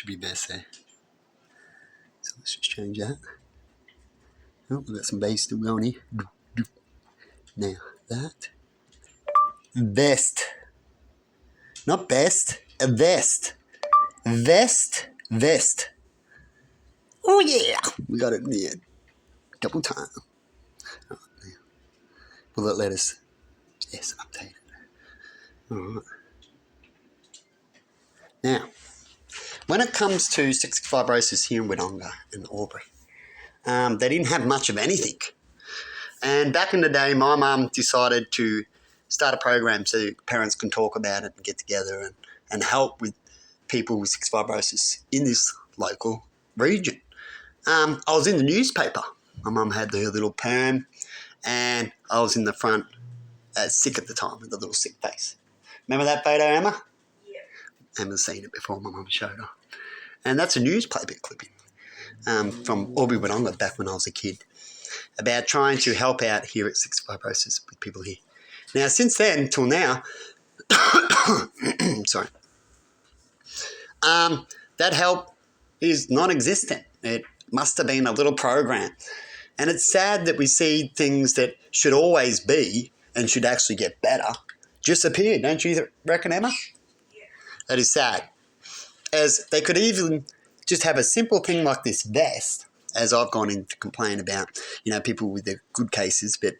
should be best there. So let's just change that. Oh, we've got some bass still going here. Now that. Vest. Not best, a vest. Vest. Oh yeah! We got it in the end. Double time. Right, will it let us? Yes, update it. Alright. Now, when it comes to cystic fibrosis here in Wodonga and Albury, they didn't have much of anything. And back in the day, my mum decided to start a program so parents can talk about it and get together and help with people with cystic fibrosis in this local region. I was in the newspaper. My mum had her little perm and I was in the front sick at the time with a little sick face. Remember that photo, Emma? Yeah. Emma's seen it before, my mum showed her. And that's a newspaper clipping from Albury Wodonga back when I was a kid about trying to help out here at cystic fibrosis with people here. Now, since then till now, sorry, that help is non-existent. It must have been a little program. And it's sad that we see things that should always be and should actually get better disappear, don't you reckon, Emma? Yeah. That is sad. As they could even just have a simple thing like this vest, as I've gone in to complain about, people with their good cases but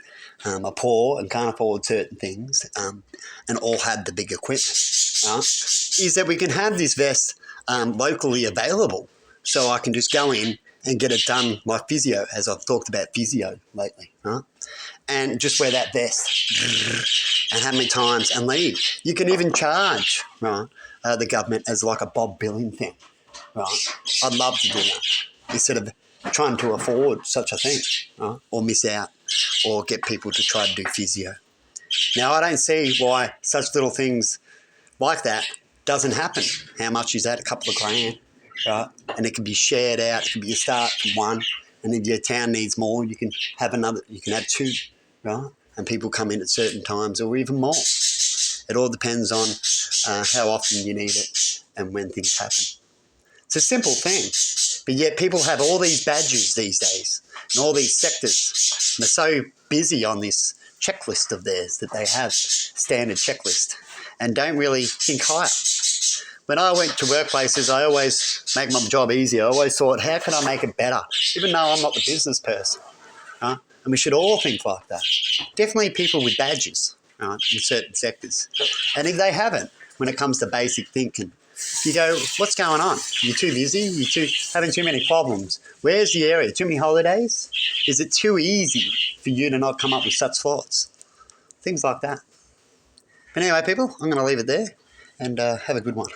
are poor and can't afford certain things and all have the big equipment, is that we can have this vest locally available so I can just go in and get it done like physio, as I've talked about physio lately, right? And just wear that vest and how many times and leave. You can even charge, right, the government as like a Bob billing thing, right? I'd love to do that instead of trying to afford such a thing, right? Or miss out or get people to try to do physio. Now, I don't see why such little things like that doesn't happen. How much is that? A couple of grand, right? And it can be shared out. It can be a start from one. And if your town needs more, you can have another. You can have two, right? And people come in at certain times or even more. It all depends on how often you need it and when things happen. It's a simple thing, but yet people have all these badges these days and all these sectors. And they're so busy on this checklist of theirs that they have, standard checklist, and don't really think higher. When I went to workplaces, I always make my job easier. I always thought, how can I make it better? Even though I'm not the business person. And we should all think like that. Definitely people with badges in certain sectors. And if they haven't, when it comes to basic thinking, you go, what's going on? You're too busy? You're having too many problems? Where's the area? Too many holidays? Is it too easy for you to not come up with such thoughts? Things like that. But anyway, people, I'm going to leave it there and have a good one.